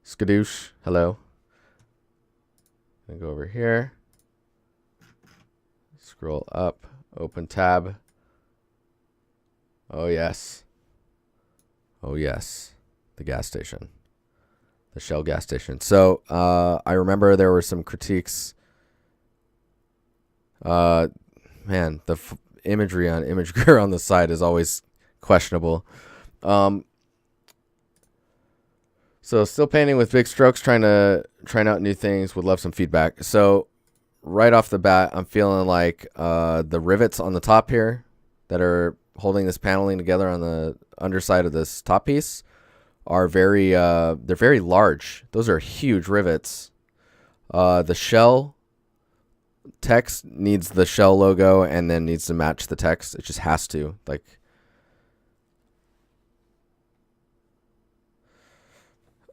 Skadoosh. Hello. I'm gonna go over here. Scroll up. Open tab. Oh, yes. Oh, yes. The gas station. The Shell gas station. So, I remember there were some critiques. Man, the imagery on Imgur on the side is always questionable. So still painting with big strokes, trying out new things. Would love some feedback. So right off the bat, I'm feeling like the rivets on the top here that are holding this paneling together on the underside of this top piece are they're very large. Those are huge rivets. The shell text needs the shell logo and then needs to match the text. It just has to. Like,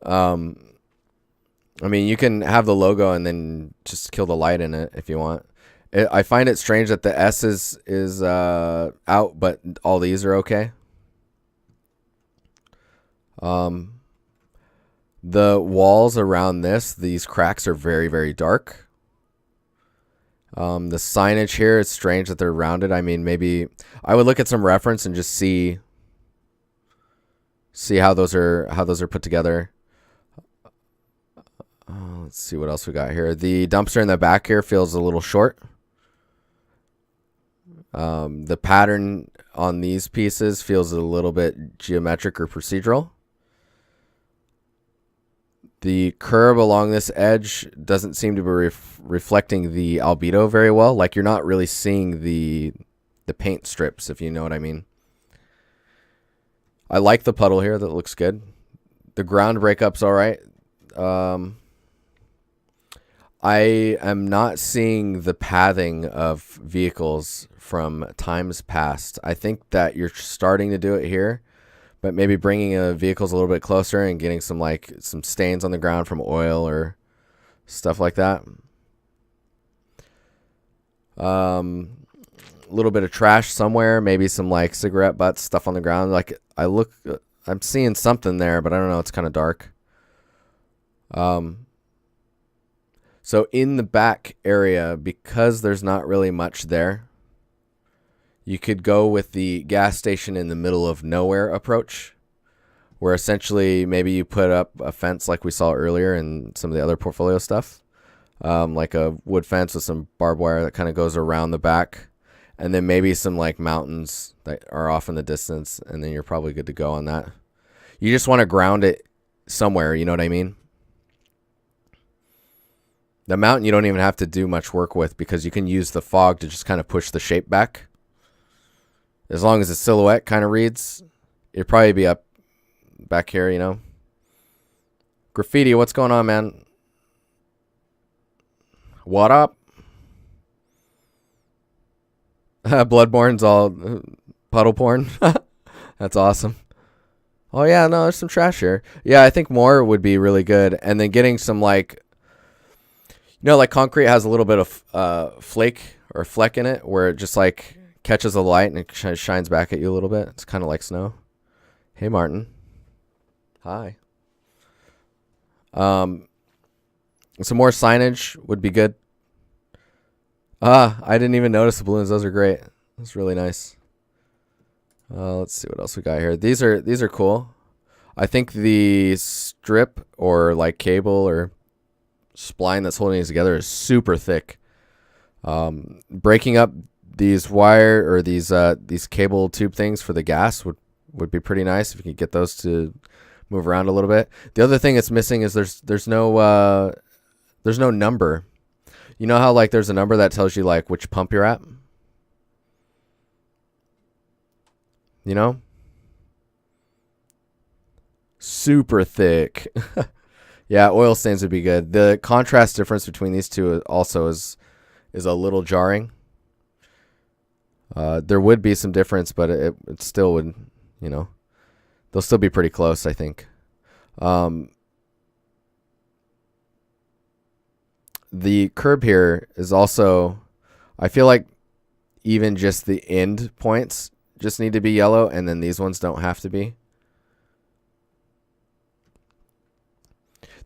I mean, you can have the logo and then just kill the light in it if you want. I find it strange that the S is out, but all these are okay. The walls around these cracks are very, very dark. The signage here, it's strange that they're rounded. I mean, maybe I would look at some reference and just see how those are put together. Let's see what else we got here. The dumpster in the back here feels a little short. The pattern on these pieces feels a little bit geometric or procedural. The curb along this edge doesn't seem to be reflecting the albedo very well. Like, you're not really seeing the paint strips, if you know what I mean. I like the puddle here. That looks good. The ground breakup's all right. I am not seeing the pathing of vehicles from times past. I think that you're starting to do it here, but maybe bringing vehicles a little bit closer and getting some stains on the ground from oil or stuff like that. A little bit of trash somewhere, maybe some cigarette butts, stuff on the ground. I'm seeing something there, but I don't know. It's kind of dark. So in the back area, because there's not really much there, you could go with the gas station in the middle of nowhere approach, where essentially maybe you put up a fence like we saw earlier in some of the other portfolio stuff, like a wood fence with some barbed wire that kind of goes around the back, and then maybe some mountains that are off in the distance, and then you're probably good to go on that. You just want to ground it somewhere, you know what I mean? The mountain you don't even have to do much work with because you can use the fog to just kind of push the shape back. As long as the silhouette kind of reads, it'd probably be up back here, you know. Graffiti, what's going on, man? What up? Bloodborne's all puddle porn. That's awesome. Oh, yeah, no, there's some trash here. Yeah, I think more would be really good. And then getting some concrete has a little bit of flake or fleck in it where it just catches the light and it shines back at you a little bit. It's kind of like snow. Hey, Martin. Hi. Some more signage would be good. I didn't even notice the balloons. Those are great. That's really nice. Let's see what else we got here. These are cool. I think the strip or cable or spline that's holding these together is super thick. Breaking up these wire or these cable tube things for the gas would be pretty nice if you could get those to move around a little bit. The other thing it's missing is there's no number. You know how there's a number that tells you which pump you're at? You know? Super thick. Yeah, oil stains would be good. The contrast difference between these two also is a little jarring. There would be some difference, but it still would, they'll still be pretty close, I think. The curb here is also, I feel like even just the end points just need to be yellow, and then these ones don't have to be.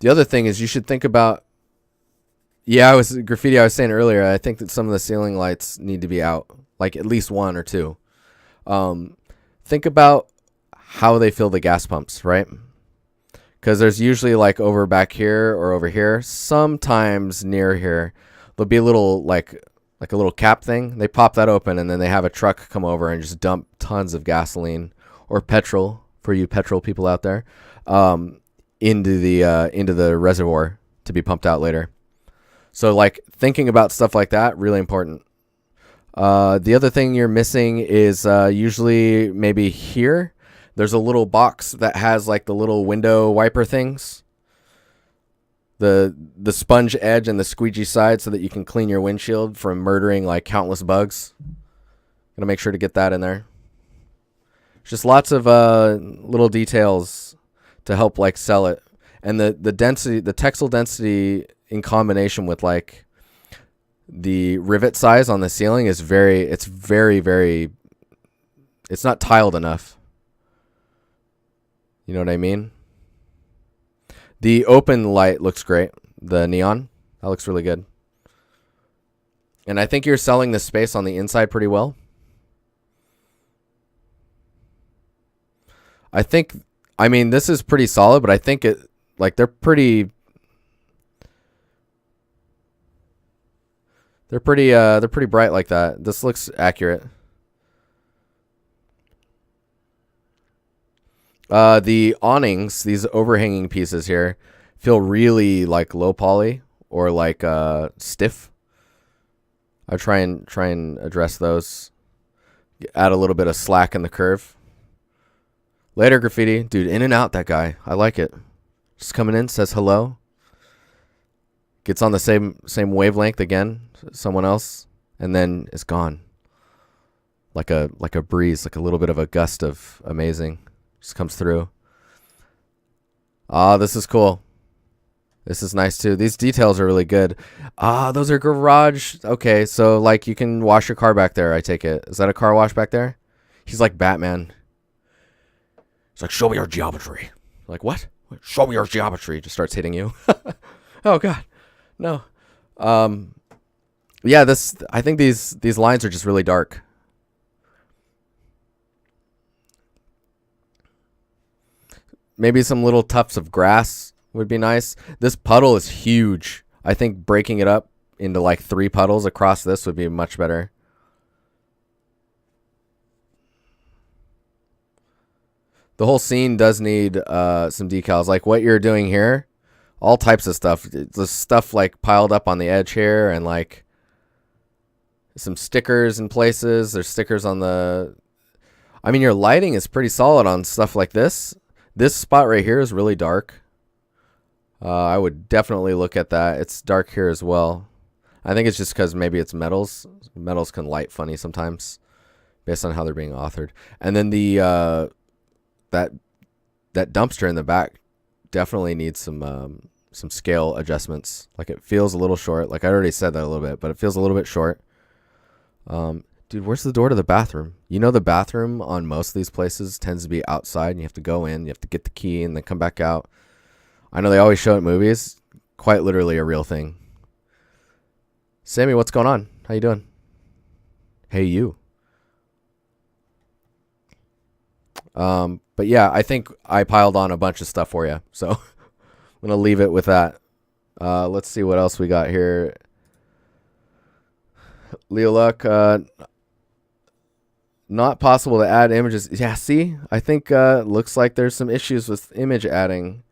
The other thing is you should think about, yeah, I was saying earlier, I think that some of the ceiling lights need to be out, like at least one or two. Think about how they fill the gas pumps, right? Because there's usually like over back here or over here, sometimes near here, there'll be a little like a little cap thing. They pop that open and then they have a truck come over and just dump tons of gasoline or petrol, for you petrol people out there, into the reservoir to be pumped out later. So like thinking about stuff like that, really important. The other thing you're missing is usually maybe here. There's a little box that has like the little window wiper things. The sponge edge and the squeegee side so that you can clean your windshield from murdering like countless bugs. Gonna make sure to get that in there. Just lots of little details to help like sell it. And the density, the textile density in combination with like the rivet size on the ceiling is it's not tiled enough. You know what I mean? The open light looks great. The neon, that looks really good. And I think you're selling the space on the inside pretty well. I mean, this is pretty solid, but I think they're pretty bright like that. This looks accurate. The awnings, these overhanging pieces here, feel really like low poly or like stiff. I try and address those. Add a little bit of slack in the curve. Later, graffiti. Dude, in and out, that guy. I like it. Just coming in, says hello. Gets on the same wavelength again, someone else, and then is gone. Like a breeze, like a little bit of a gust of amazing. Just comes through. This is cool. This is nice too. These details are really good. Those are garage. Okay, so like you can wash your car back there, I take it. Is that a car wash back there? He's like Batman. He's like, show me your geometry. Like, what? Show me your geometry. Just starts hitting you. Oh God. No. Yeah, I think these lines are just really dark. Maybe some little tufts of grass would be nice. This puddle is huge. I think breaking it up into like 3 puddles across this would be much better. The whole scene does need some decals. Like what you're doing here, all types of stuff. The stuff like piled up on the edge here and like some stickers in places. There's stickers on the... I mean, your lighting is pretty solid on stuff like this. This spot right here is really dark. I would definitely look at that. It's dark here as well. I think it's just because maybe it's metals. Metals can light funny sometimes based on how they're being authored. And then the that dumpster in the back definitely needs some scale adjustments. Like it feels a little short. Like I already said that a little bit, but it feels a little bit short. Dude, where's the door to the bathroom? You know, the bathroom on most of these places tends to be outside and you have to go in, you have to get the key and then come back out. I know they always show it in movies. Quite literally a real thing. Sammy, what's going on? How you doing? Hey, you. But yeah, I think I piled on a bunch of stuff for you. So I'm going to leave it with that. Let's see what else we got here. Leo Luck, not possible to add images. Yeah, see? I think looks like there's some issues with image adding.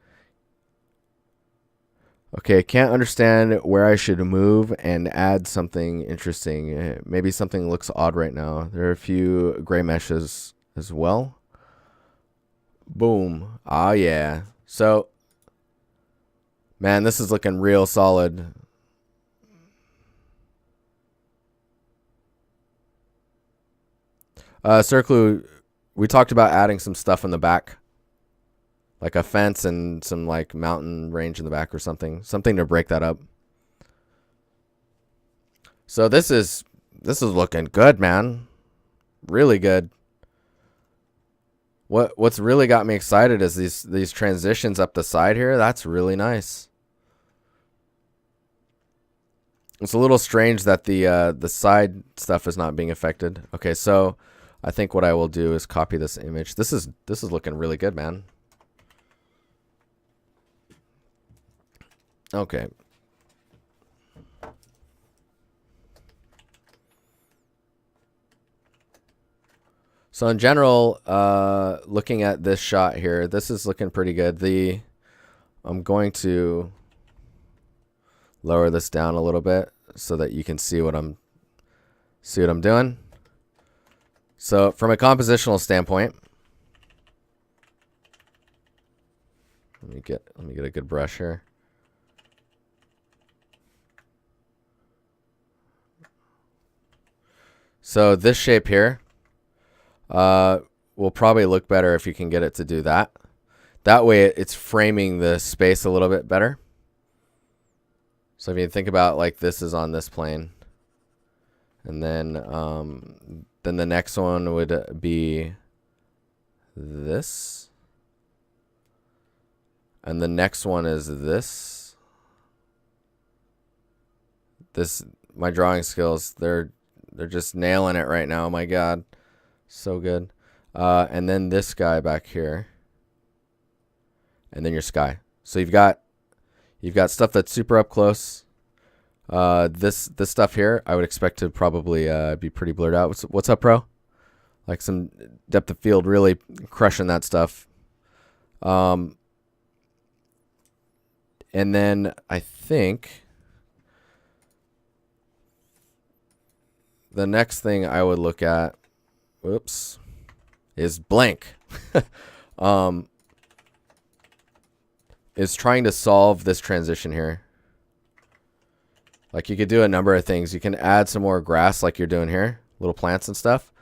Okay, can't understand where I should move and add something interesting. Maybe something looks odd right now. There are a few gray meshes as well. Boom. Ah, yeah. So, man, this is looking real solid. Circlu, we talked about adding some stuff in the back. Like a fence and some like mountain range in the back or something. Something to break that up. So this is looking good, man. Really good. What's really got me excited is these transitions up the side here. That's really nice. It's a little strange that the side stuff is not being affected. Okay, so I think what I will do is copy this image. This is looking really good, man. Okay. So in general, looking at this shot here, this is looking pretty good. I'm going to lower this down a little bit so that you can see what I'm doing. So from a compositional standpoint, let me get a good brush here. So this shape here will probably look better if you can get it to do that. That way it's framing the space a little bit better. So if you think about like this is on this plane, and then the next one would be this, and the next one is this. My drawing skills, they're just nailing it right now. My God, so good. And then this guy back here, and then your sky. So you've got stuff that's super up close. This stuff here, I would expect to probably be pretty blurred out. What's up, bro? Like some depth of field, really crushing that stuff. And then I think the next thing I would look at, whoops, is blank. Is trying to solve this transition here. Like you could do a number of things. You can add some more grass like you're doing here, little plants and stuff.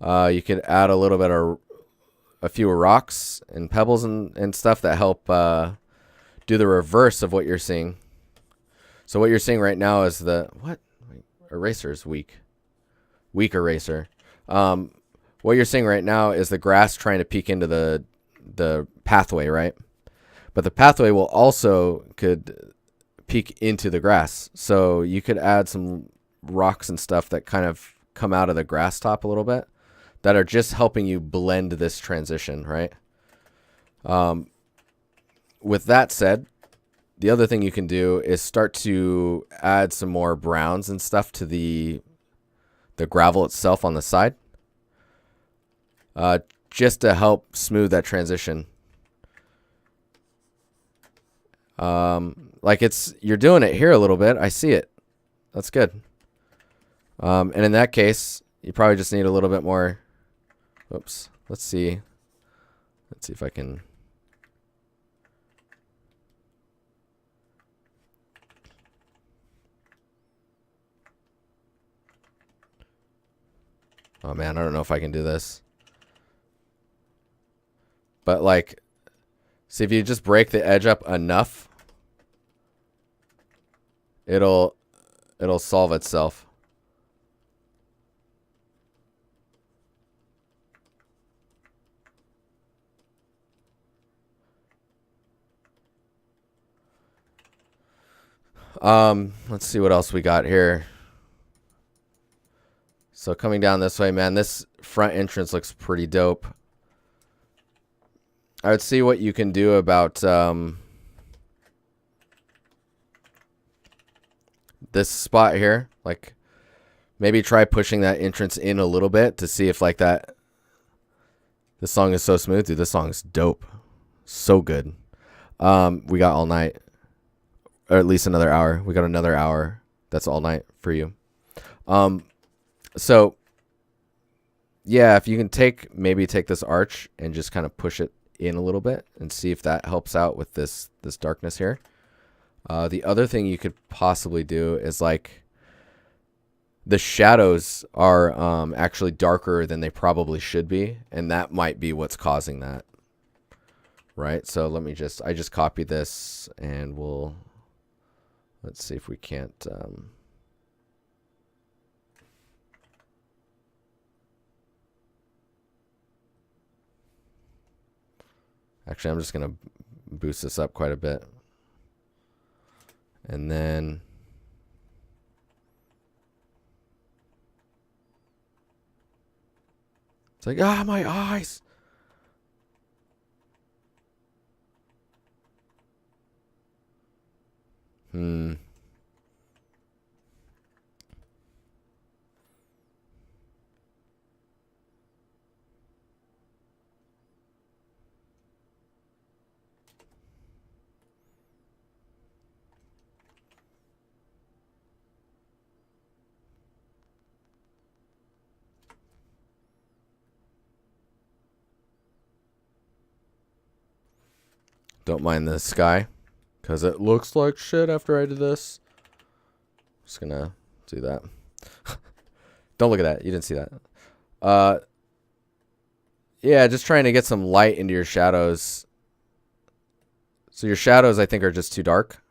You could add a little bit of a few rocks and pebbles and stuff that help do the reverse of what you're seeing. So what you're seeing right now is eraser is weak. Weak eraser. What you're seeing right now is the grass trying to peek into the pathway, right? But the pathway will also could peek into the grass. So you could add some rocks and stuff that kind of come out of the grass top a little bit that are just helping you blend this transition, right? With that said, the other thing you can do is start to add some more browns and stuff to the gravel itself on the side, just to help smooth that transition. Like you're doing it here a little bit. I see it. That's good. And in that case, you probably just need a little bit more. Oops. Let's see if I can. Oh man, I don't know if I can do this. But like, see if you just break the edge up enough, it'll solve itself. Let's see what else we got here. So coming down this way, man, this front entrance looks pretty dope. I would see what you can do about this spot here. Like maybe try pushing that entrance in a little bit to see if like that. This song is so smooth, dude. This song is dope. So good. We got all night. Or at least another hour. We got another hour. That's all night for you. So yeah, if you can maybe take this arch and just kind of push it in a little bit and see if that helps out with this darkness here. The other thing you could possibly do is like the shadows are actually darker than they probably should be, and that might be what's causing that. Right? So I just copied this and let's see if we can't Actually, I'm just going to boost this up quite a bit. And then it's like, ah, my eyes. Don't mind the sky, because it looks like shit after I did this. Just gonna do that. Don't look at that. You didn't see that. Yeah, just trying to get some light into your shadows. So your shadows, I think, are just too dark.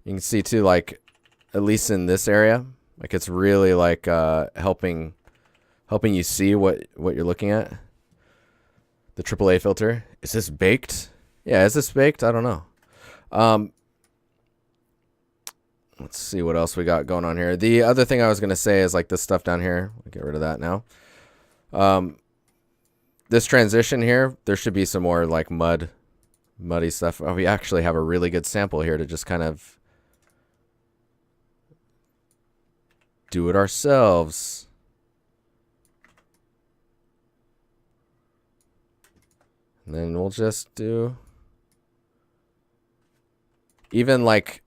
You can see too, like, at least in this area, like it's really like helping you see what you're looking at. The AAA filter. Is this baked? Yeah, is this baked? I don't know. Let's see what else we got going on here. The other thing I was going to say is like this stuff down here. I'll get rid of that now. This transition here, there should be some more like muddy stuff. Oh, we actually have a really good sample here to just kind of do it ourselves. And then we'll just do even like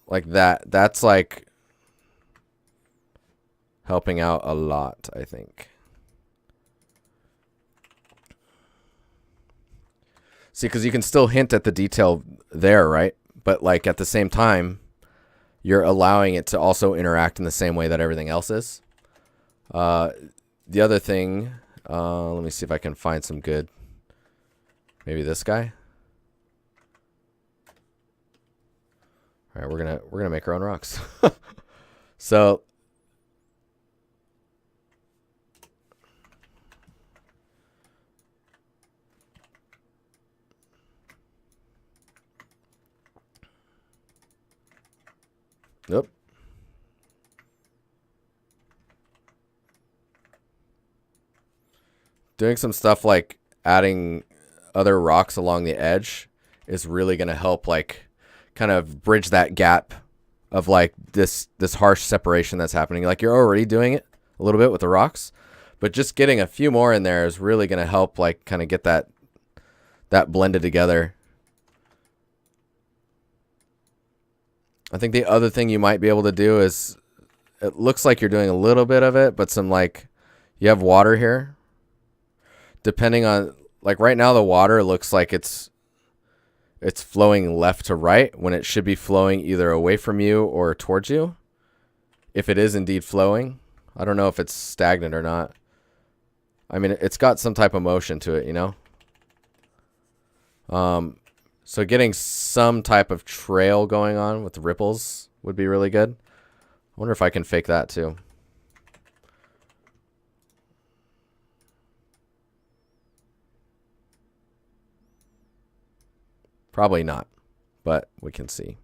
that. That's like helping out a lot, I think. See, because you can still hint at the detail there, right? But like at the same time, you're allowing it to also interact in the same way that everything else is. The other thing, let me see if I can find some good. Maybe this guy. All right, we're gonna make our own rocks. So nope. Doing some stuff like adding other rocks along the edge is really going to help like kind of bridge that gap of like this harsh separation that's happening. Like you're already doing it a little bit with the rocks, but just getting a few more in there is really going to help like kind of get that blended together. I think the other thing you might be able to do is it looks like you're doing a little bit of it, but some like you have water here. Depending on like right now the water looks like it's flowing left to right when it should be flowing either away from you or towards you. If it is indeed flowing, I don't know if it's stagnant or not. I mean, it's got some type of motion to it, you know? So getting some type of trail going on with the ripples would be really good. I wonder if I can fake that too. Probably not, but we can see.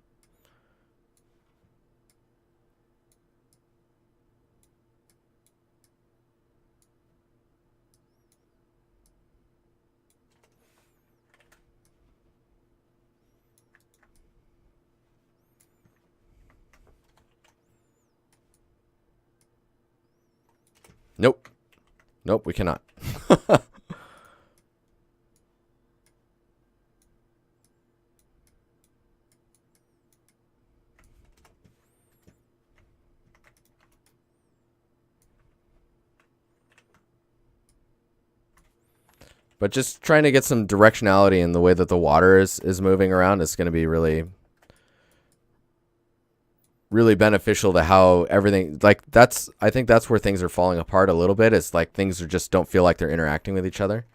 Nope. Nope, we cannot. But just trying to get some directionality in the way that the water is moving around is going to be really beneficial to how everything, like I think that's where things are falling apart a little bit. It's like things are just don't feel like they're interacting with each other.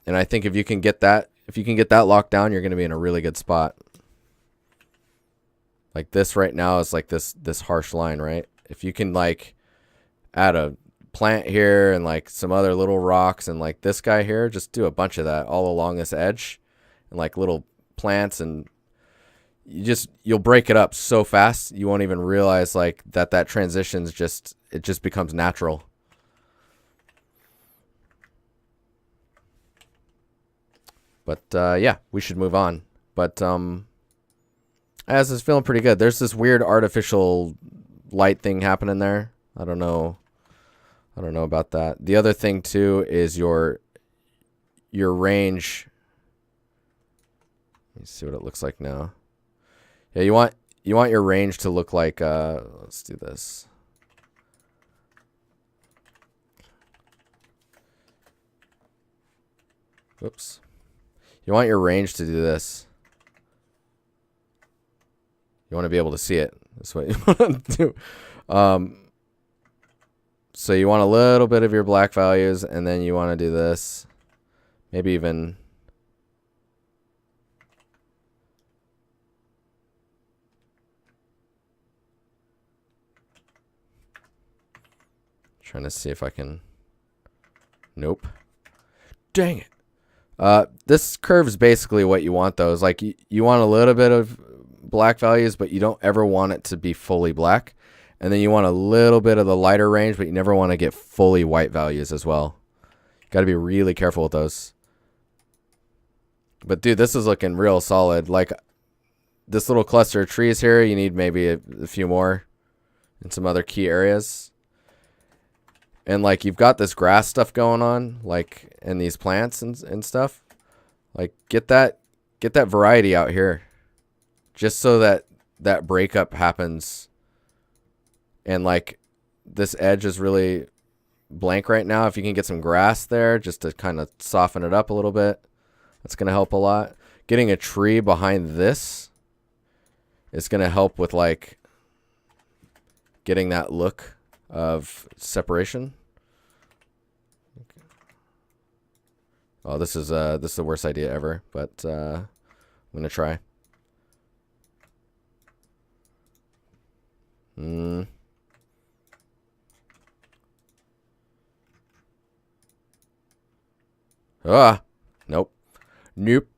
And I think if you can get that locked down, you're going to be in a really good spot. Like this right now is like this harsh line, right? If you can like add a plant here and like some other little rocks and like this guy here, just do a bunch of that all along this edge and like little plants, and you'll break it up so fast you won't even realize like that transitions it just becomes natural. But yeah, we should move on. But as is feeling pretty good. There's this weird artificial light thing happening there. I don't know about that. The other thing too is your range. Let me see what it looks like now. Yeah, you want your range to look like let's do this. Whoops. You want your range to do this. You want to be able to see it. That's what you want to do. So you want a little bit of your black values, and then you want to do this. Maybe even... Trying to see if I can... Nope. Dang it. This curve is basically what you want, though. Is like you want a little bit of black values, but you don't ever want it to be fully black. And then you want a little bit of the lighter range, but you never want to get fully white values as well. Got to be really careful with those. But dude, this is looking real solid. Like this little cluster of trees here, you need maybe a few more in some other key areas. And like you've got this grass stuff going on, like and these plants and stuff. Like get that variety out here, just so that breakup happens. And like this edge is really blank right now. If you can get some grass there, just to kind of soften it up a little bit, that's gonna help a lot. Getting a tree behind this is gonna help with like getting that look of separation. Oh, this is the worst idea ever, but I'm gonna try. Nope. Nope.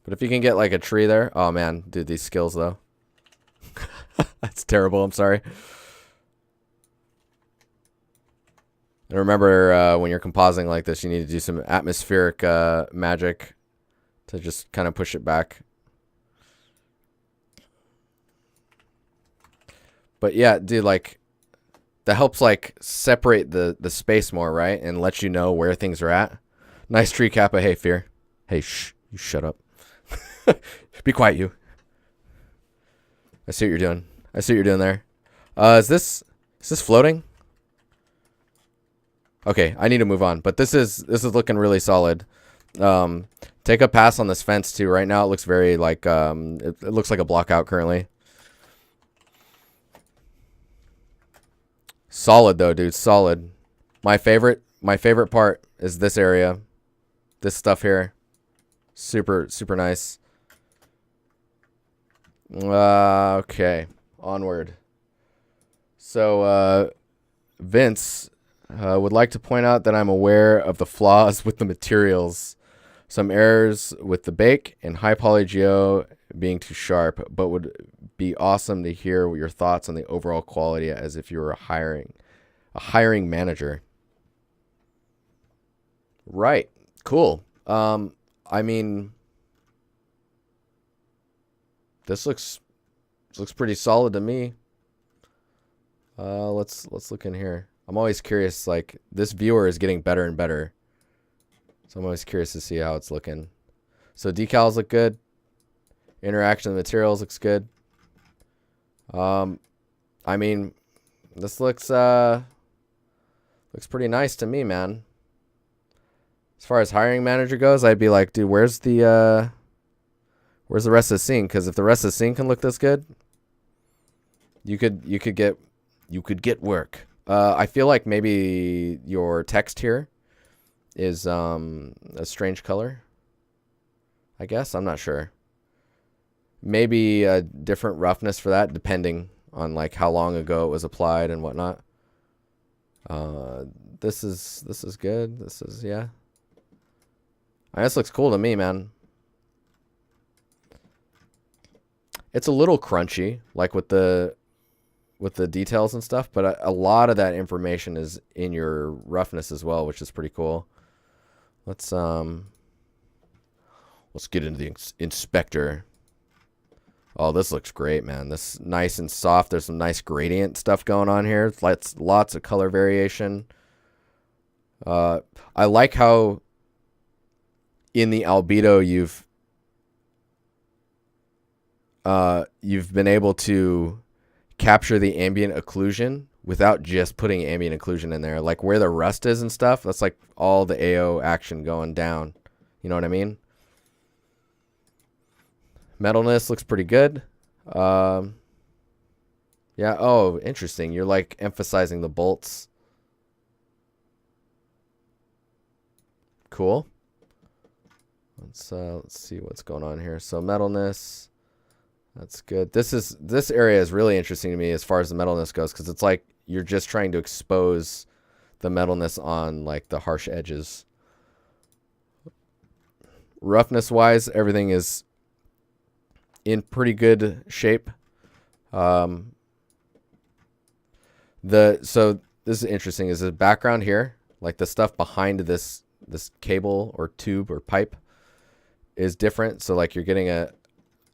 But if you can get like a tree there, oh man, dude, these skills though. That's terrible. I'm sorry. And remember, when you're compositing like this, you need to do some atmospheric magic to just kind of push it back. But yeah, dude, like that helps like separate the space more, right? And let you know where things are at. Nice tree, Kappa. Hey, Fear. Hey, shh. You shut up. Be quiet, you. I see what you're doing. I see what you're doing there. Is this floating? Okay, I need to move on. But this is looking really solid. Take a pass on this fence too. Right now it looks very like it looks like a block out currently. Solid though, dude. Solid. My favorite part is this area. This stuff here. Super nice. Okay. Onward. So Vince would like to point out that I'm aware of the flaws with the materials. Some errors with the bake and high poly geo being too sharp, but would be awesome to hear your thoughts on the overall quality as if you were a hiring manager. Right. Cool. I mean, this looks pretty solid to me. Let's look in here. I'm always curious, like this viewer is getting better and better. So I'm always curious to see how it's looking. So decals look good. Interaction of materials looks good. I mean, this looks pretty nice to me, man. As far as hiring manager goes, I'd be like, dude, where's the rest of the scene? Because if the rest of the scene can look this good, you could get work. I feel like maybe your text here is a strange color. I guess I'm not sure. Maybe a different roughness for that, depending on like how long ago it was applied and whatnot. This is good. This is, yeah. This looks cool to me, man. It's a little crunchy, like with the details and stuff, but a lot of that information is in your roughness as well, which is pretty cool. Let's get into the inspector. Oh, this looks great, man. This is nice and soft. There's some nice gradient stuff going on here. It's lots of color variation. I like how in the albedo you've been able to capture the ambient occlusion without just putting ambient occlusion in there. Like where the rust is and stuff, that's like all the AO action going down. You know what I mean? Metalness looks pretty good. Yeah. Oh, interesting. You're like emphasizing the bolts. Cool. Let's see what's going on here. So metalness, that's good. This area is really interesting to me as far as the metalness goes, because it's like you're just trying to expose the metalness on like the harsh edges. Roughness wise, everything is in pretty good shape. So this is interesting. Is the background here, like the stuff behind this cable or tube or pipe, is different. So like you're getting a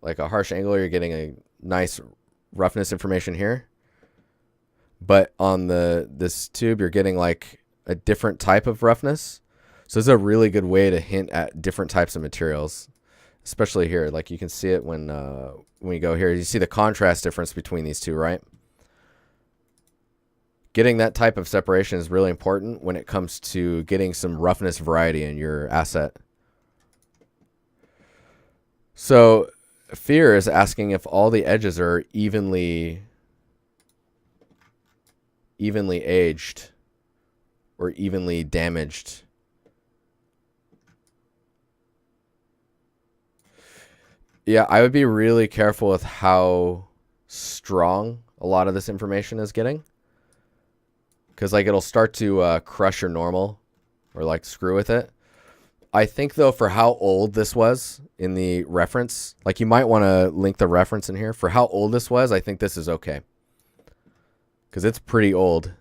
harsh angle, you're getting a nice roughness information here. But on this tube, you're getting like a different type of roughness. So it's a really good way to hint at different types of materials, especially here. Like you can see it when you go here. You see the contrast difference between these two, right? Getting that type of separation is really important when it comes to getting some roughness variety in your asset. So Fear is asking if all the edges are evenly aged or evenly damaged. Yeah, I would be really careful with how strong a lot of this information is getting, because like it'll start to crush your normal or like screw with it. I think though, for how old this was in the reference, like you might want to link the reference in here. For how old this was, I think this is okay, because it's pretty old.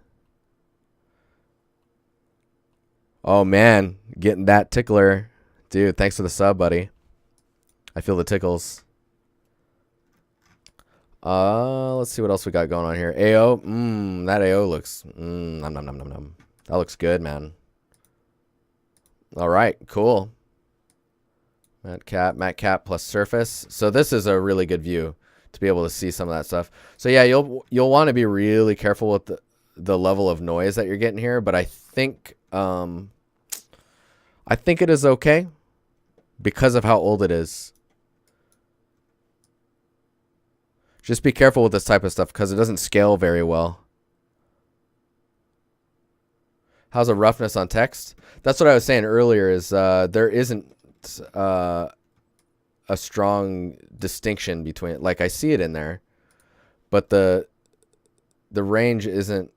Oh man, getting that tickler. Dude, thanks for the sub, buddy. I feel the tickles. Let's see what else we got going on here. AO. That AO looks nom nom nom nom nom. That looks good, man. All right, cool. Matte cap plus surface. So this is a really good view to be able to see some of that stuff. So yeah, you'll want to be really careful with the level of noise that you're getting here, but I think it is okay because of how old it is. Just be careful with this type of stuff because it doesn't scale very well. How's the roughness on text? That's what I was saying earlier, is there isn't a strong distinction between it. Like I see it in there, but the range isn't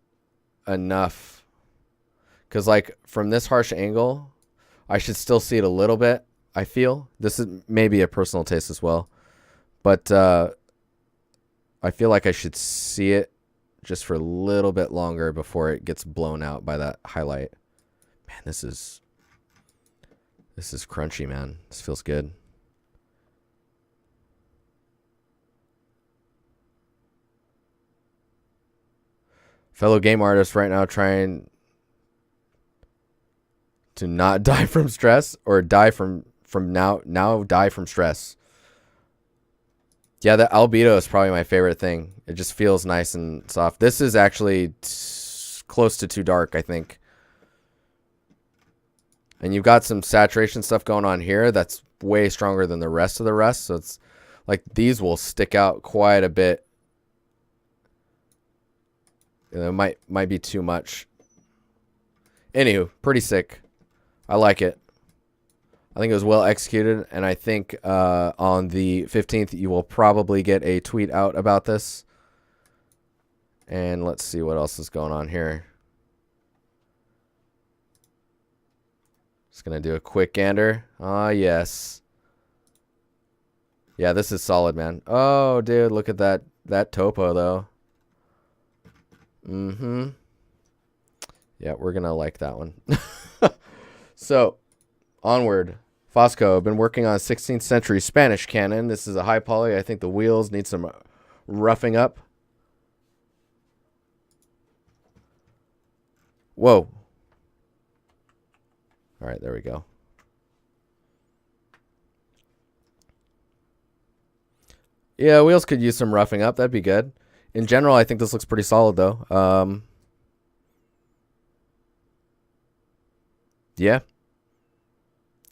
enough. Because like from this harsh angle, I should still see it a little bit, I feel. This is maybe a personal taste as well. But I feel like I should see it just for a little bit longer before it gets blown out by that highlight. Man, this is crunchy, man. This feels good. Fellow game artists right now trying to not die from stress, or die from now die from stress. Yeah, the albedo is probably my favorite thing. It just feels nice and soft. This is actually close to too dark, I think. And you've got some saturation stuff going on here that's way stronger than the rest of the rest. So it's like these will stick out quite a bit. It might be too much. Anywho, pretty sick. I like it. I think it was well executed, and I think on the 15th you will probably get a tweet out about this. And let's see what else is going on here. Just gonna do a quick gander. Ah, yes. Yeah, this is solid, man. Oh, dude, look at that topo though. Mm-hmm. Yeah, we're gonna like that one. So, onward. Fosco, been working on 16th century Spanish cannon. This is a high poly. I think the wheels need some roughing up. Whoa. All right, there we go. Yeah, wheels could use some roughing up. That'd be good. In general, I think this looks pretty solid, though. Yeah.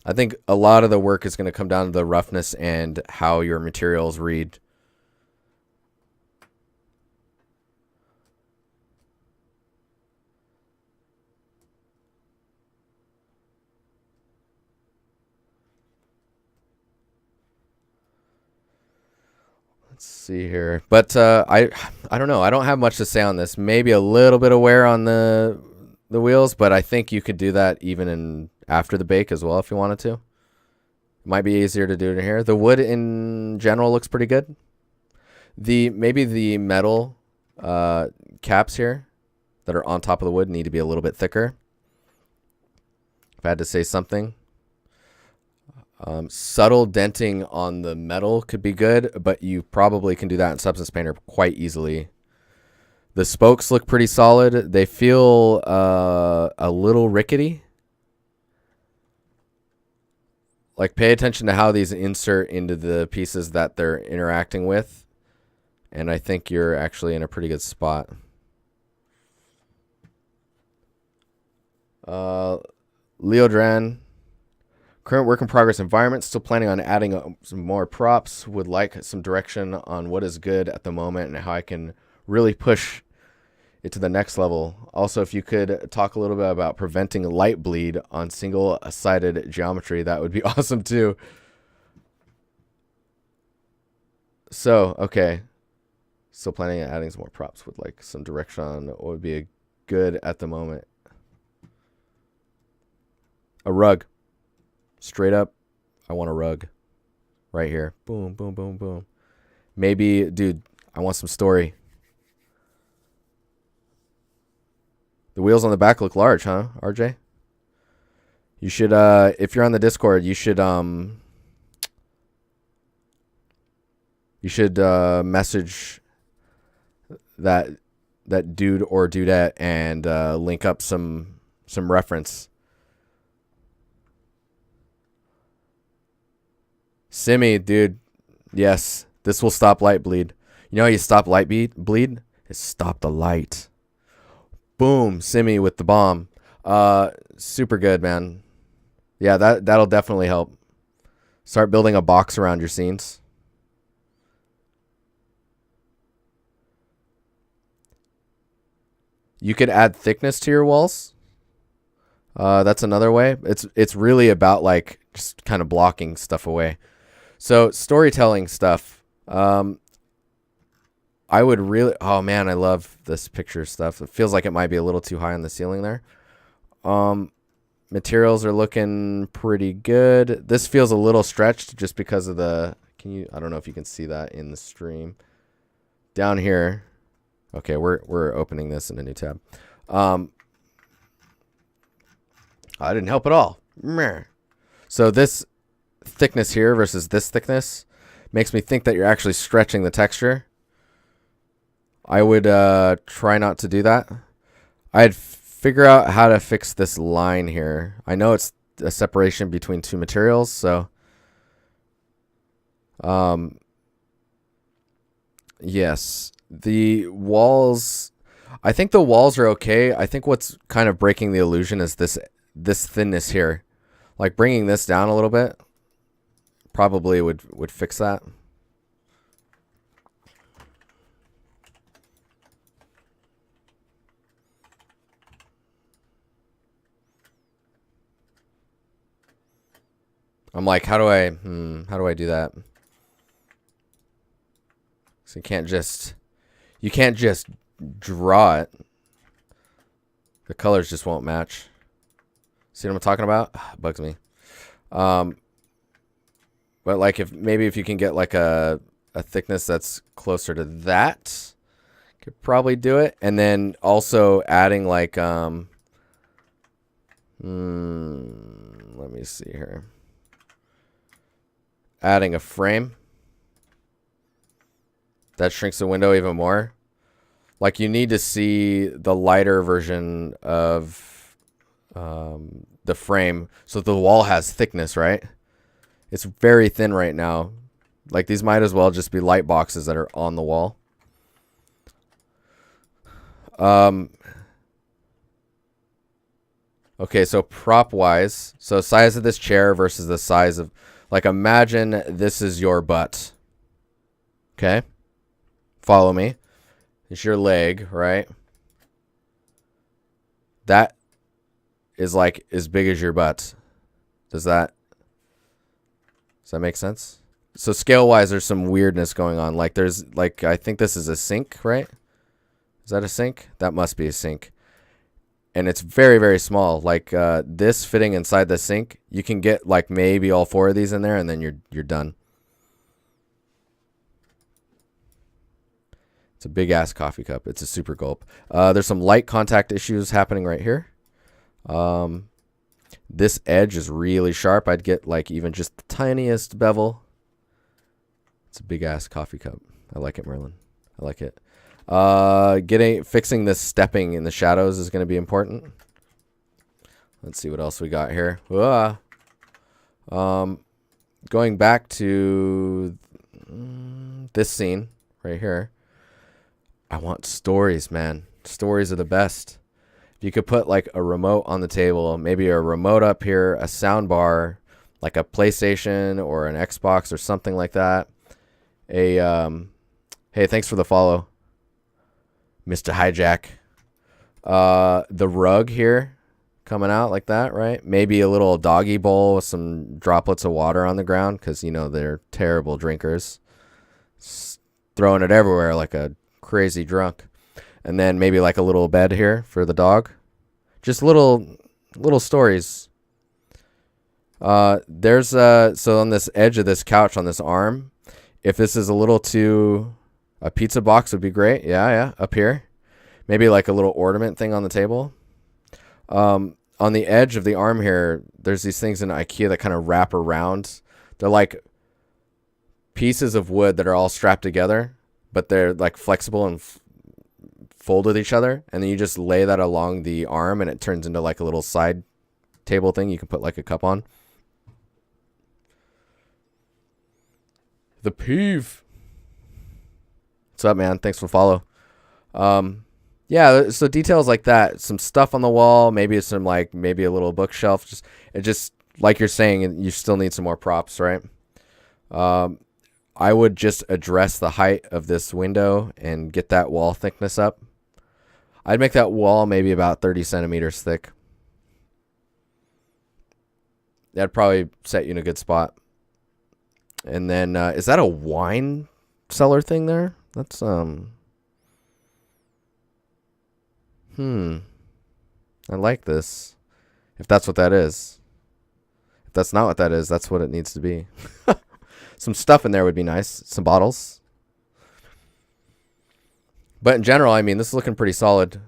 I think a lot of the work is going to come down to the roughness and how your materials read. Let's see here. But I don't know. I don't have much to say on this. Maybe a little bit of wear on the wheels, but I think you could do that even in after the bake as well if you wanted to. It might be easier to do it in here. The wood in general looks pretty good. Maybe the metal caps here that are on top of the wood need to be a little bit thicker. If I had to say something. Subtle denting on the metal could be good, but you probably can do that in Substance Painter quite easily. The spokes look pretty solid. They feel a little rickety. Like, pay attention to how these insert into the pieces that they're interacting with. And I think you're actually in a pretty good spot. Leodran. Current work in progress environment. Still planning on adding some more props. Would like some direction on what is good at the moment and how I can really push it to the next level. Also, if you could talk a little bit about preventing light bleed on single-sided geometry, that would be awesome too. So, okay. Still planning on adding some more props. Would like some direction on what would be good at the moment. A rug. Straight up, I want a rug. Right here. Boom, boom, boom, boom. Maybe, dude, I want some story. The wheels on the back look large, huh, RJ? You should, if you're on the Discord, you should message that dude or dudette and link up some reference. Simi, dude. Yes, this will stop light bleed. You know how you stop light bleed? Is stop the light. Boom, Simi with the bomb. Super good, man. Yeah, that'll definitely help. Start building a box around your scenes. You could add thickness to your walls. That's another way. It's really about like just kind of blocking stuff away. So storytelling stuff. I would really. Oh man, I love this picture stuff. It feels like it might be a little too high on the ceiling there. Materials are looking pretty good. This feels a little stretched just because of the. I don't know if you can see that in the stream. Down here. Okay, we're opening this in a new tab. I didn't help at all. So this thickness here versus this thickness makes me think that you're actually stretching the texture. I would try not to do that. I'd figure out how to fix this line here. I know it's a separation between two materials, so yes. The walls, I think the walls are okay. I think what's kind of breaking the illusion is this thinness here. Like bringing this down a little bit probably would fix that. I'm like, how do I do that? So you can't just draw it, the colors just won't match. See what I'm talking about? It bugs me. But like if you can get like a thickness that's closer to that, could probably do it. And then also adding like let me see here. Adding a frame that shrinks the window even more. Like you need to see the lighter version of the frame so the wall has thickness, right? It's very thin right now. Like these might as well just be light boxes that are on the wall. Okay, so prop wise, so size of this chair versus the size of, like imagine this is your butt. Okay? Follow me. It's your leg, right? That is like as big as your butt. Does that make sense? So scale wise, there's some weirdness going on. Like there's like, I think this is a sink, right? Is that a sink? That must be a sink. And it's very, very small. Like this fitting inside the sink, you can get like maybe all 4 of these in there and then you're done. It's a big ass coffee cup. It's a super gulp. There's some light contact issues happening right here. This edge is really sharp. I'd get like even just the tiniest bevel. It's a big ass coffee cup. I like it, Merlin. I like it. Fixing this stepping in the shadows is going to be important. Let's see what else we got here. Going back to this scene right here. I want stories, man. Stories are the best. If you could put like a remote on the table, maybe a remote up here, a sound bar, like a PlayStation or an Xbox or something like that. Hey, thanks for the follow, Mr. Hijack. The rug here coming out like that, right? Maybe a little doggy bowl with some droplets of water on the ground because, you know, they're terrible drinkers. Just throwing it everywhere like a crazy drunk. And then maybe like a little bed here for the dog. Just little stories. There's so on this edge of this couch on this arm, if this is a little too, a pizza box would be great. Yeah, up here. Maybe like a little ornament thing on the table. On the edge of the arm here, there's these things in IKEA that kind of wrap around. They're like pieces of wood that are all strapped together, but they're like flexible and fold with each other. And then you just lay that along the arm and it turns into like a little side table thing you can put like a cup on. The Peeve. What's up, man? Thanks for follow. Yeah, so details like that, some stuff on the wall, maybe some like maybe a little bookshelf. Just like you're saying, you still need some more props, right? I would just address the height of this window and get that wall thickness up. I'd make that wall maybe about 30 centimeters thick. That'd probably set you in a good spot. And then, is that a wine cellar thing there? That's, I like this. If that's what that is. If that's not what that is, that's what it needs to be. Some stuff in there would be nice. Some bottles. But in general, I mean, this is looking pretty solid.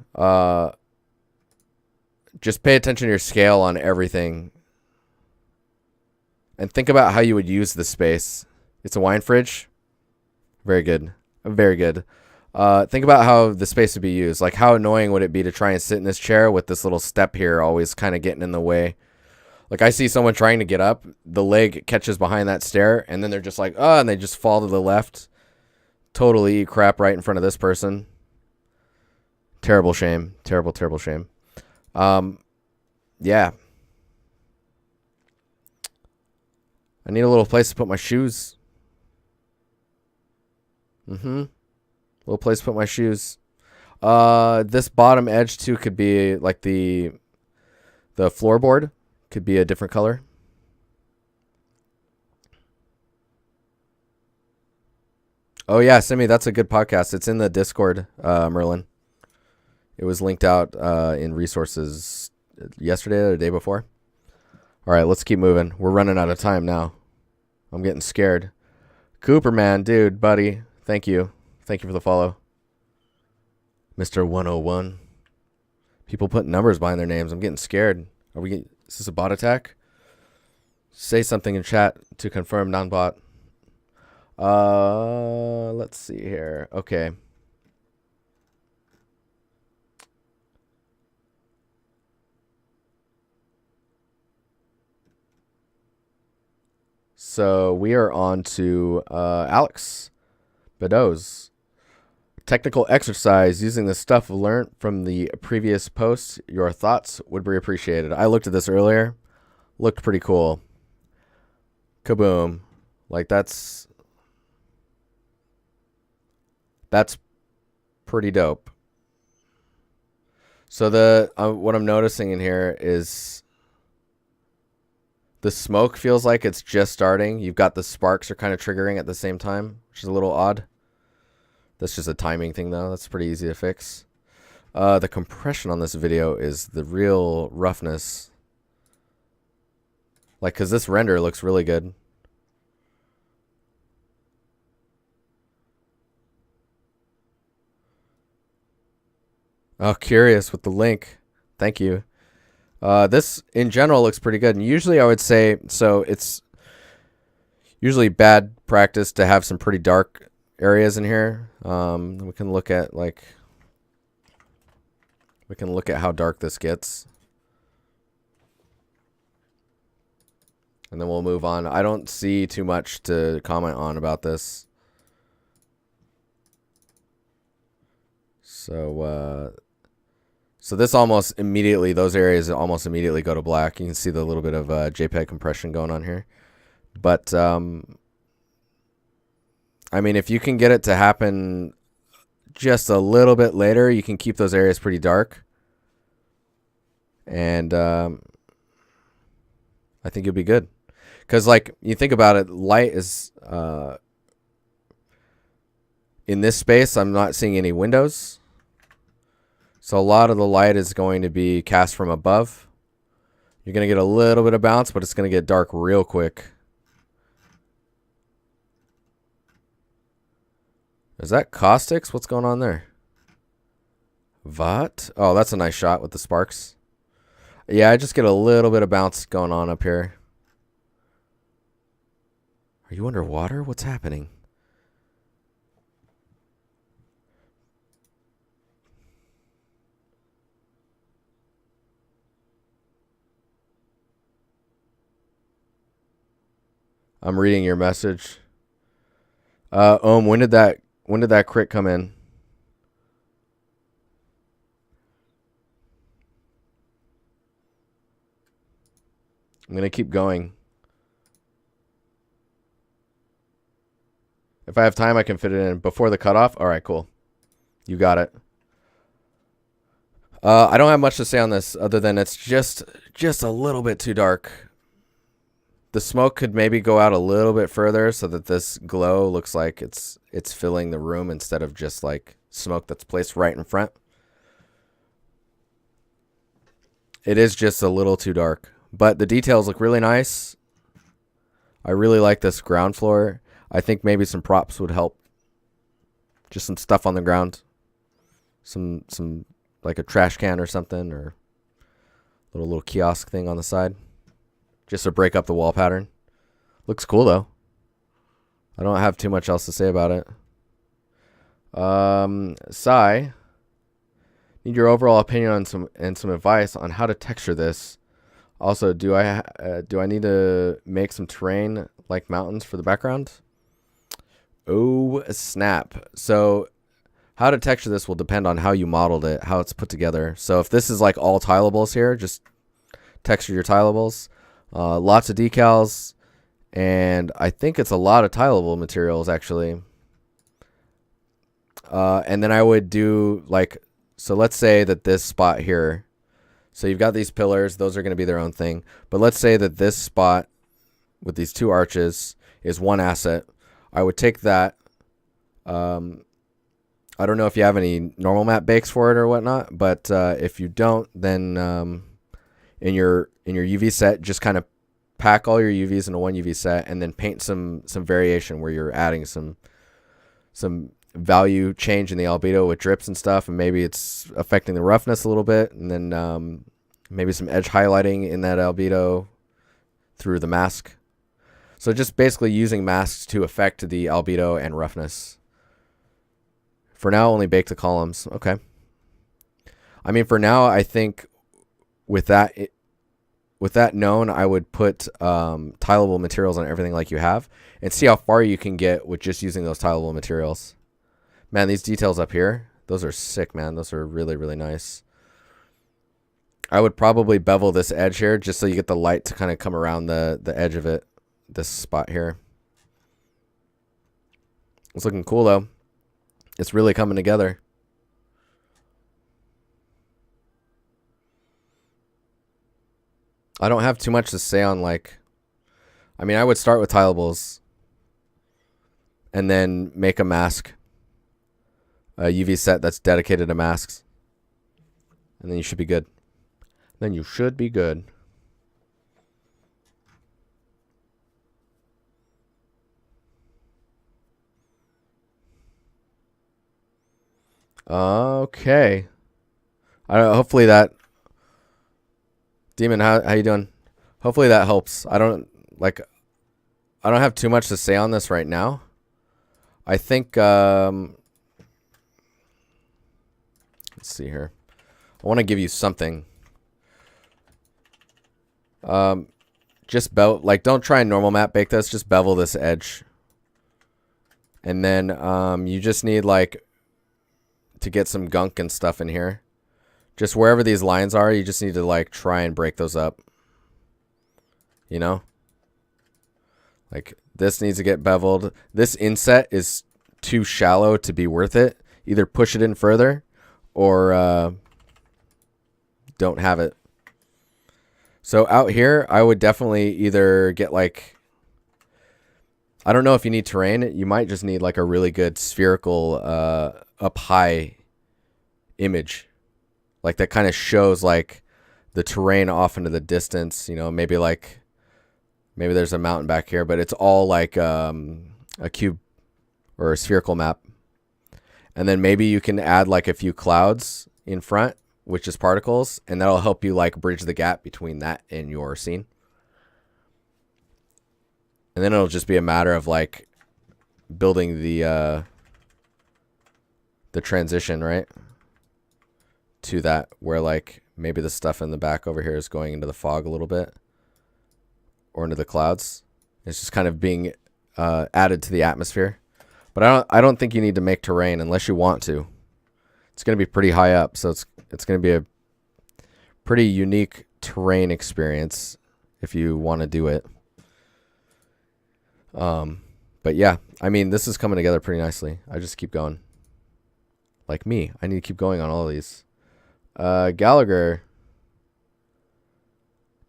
Just pay attention to your scale on everything. And think about how you would use the space. It's a wine fridge. Very good. Very good. Think about how the space would be used. Like, how annoying would it be to try and sit in this chair with this little step here always kind of getting in the way? Like, I see someone trying to get up. The leg catches behind that stair. And then they're just like, oh, and they just fall to the left. Totally eat crap right in front of this person. Terrible shame. Terrible, terrible shame. Yeah. I need a little place to put my shoes. Little place to put my shoes. This bottom edge too could be like the floorboard could be a different color. Oh yeah, Simi, that's a good podcast. It's in the Discord, Merlin. It was linked out in resources yesterday or the day before. All right, let's keep moving. We're running out of time now. I'm getting scared. Cooper, man, dude, buddy, thank you. Thank you for the follow. Mr. 101. People putting numbers behind their names. I'm getting scared. Is this a bot attack? Say something in chat to confirm non-bot. Let's see here. Okay. So we are on to Alex Bedo's technical exercise using the stuff learned from the previous posts. Your thoughts would be appreciated. I looked at this earlier. Looked pretty cool. Kaboom. Like that's pretty dope. So the what I'm noticing in here is the smoke feels like it's just starting. You've got the sparks are kind of triggering at the same time, which is a little odd. That's just a timing thing, though. That's pretty easy to fix. The compression on this video is the real roughness. Like, because this render looks really good. Oh, curious with the link. Thank you. This, in general, looks pretty good. And usually I would say, so it's usually bad practice to have some pretty dark areas in here. We can look at, how dark this gets. And then we'll move on. I don't see too much to comment on about this. So this almost immediately, those areas almost immediately go to black. You can see the little bit of JPEG compression going on here. But, I mean, if you can get it to happen just a little bit later, you can keep those areas pretty dark. And I think you'll be good. Because, like, you think about it, light is... in this space, I'm not seeing any windows. So a lot of the light is going to be cast from above. You're going to get a little bit of bounce, but it's going to get dark real quick. Is that caustics? What's going on there? What? Oh, that's a nice shot with the sparks. Yeah, I just get a little bit of bounce going on up here. Are you underwater? What's happening? I'm reading your message. When did that crit come in? I'm gonna keep going. If I have time, I can fit it in before the cutoff. All right, cool. You got it. I don't have much to say on this other than it's just a little bit too dark. The smoke could maybe go out a little bit further so that this glow looks like it's filling the room instead of just like smoke that's placed right in front. It is just a little too dark, but the details look really nice. I really like this ground floor. I think maybe some props would help. Just some stuff on the ground. Some like a trash can or something, or a little kiosk thing on the side. Just to break up the wall pattern. Looks cool, though. I don't have too much else to say about it. Sai, need your overall opinion on some advice on how to texture this. Also, do I need to make some terrain like mountains for the background? Oh, snap. So how to texture this will depend on how you modeled it, how it's put together. So if this is like all tileables here, just texture your tileables. Lots of decals, and I think it's a lot of tileable materials, actually. And then I would do, like, so let's say that this spot here, so you've got these pillars, those are going to be their own thing. But let's say that this spot with these two arches is one asset. I would take that, I I don't know if you have any normal map bakes for it or whatnot, but if you don't, then in your UV set, just kind of pack all your UVs into one UV set, and then paint some variation where you're adding some value change in the albedo with drips and stuff, and maybe it's affecting the roughness a little bit, and then maybe some edge highlighting in that albedo through the mask. So just basically using masks to affect the albedo and roughness. For now, only bake the columns. Okay. I mean, for now, I think with that known, I would put tileable materials on everything like you have, and see how far you can get with just using those tileable materials. Man, these details up here, those are sick, man. Those are really, really nice. I would probably bevel this edge here just so you get the light to kind of come around the edge of it, this spot here. It's looking cool, though. It's really coming together. I don't have too much to say on, like, I mean, I would start with tileables and then make a mask, a UV set that's dedicated to masks, and then you should be good. Then you should be good. Okay. I don't, hopefully that Demon, how you doing? Hopefully that helps. I don't have too much to say on this right now. I think let's see here. I want to give you something. Just don't try and normal map bake this, just bevel this edge. And then you just need to get some gunk and stuff in here. Just wherever these lines are, you just need to try and break those up. You know? This needs to get beveled. This inset is too shallow to be worth it. Either push it in further or don't have it. So out here, I would definitely either get I don't know if you need terrain. You might just need a really good spherical up high image. That kind of shows the terrain off into the distance. You know, maybe maybe there's a mountain back here, but it's all a cube or a spherical map. And then maybe you can add a few clouds in front, which is particles, and that'll help you bridge the gap between that and your scene. And then it'll just be a matter of building the transition, right? To that, where maybe the stuff in the back over here is going into the fog a little bit, or into the clouds. It's just kind of being added to the atmosphere. But I don't think you need to make terrain unless you want to. It's going to be pretty high up, so it's going to be a pretty unique terrain experience if you want to do it. But yeah, I mean, this is coming together pretty nicely. I just keep going. Like me, I need to keep going on all of these. Gallagher,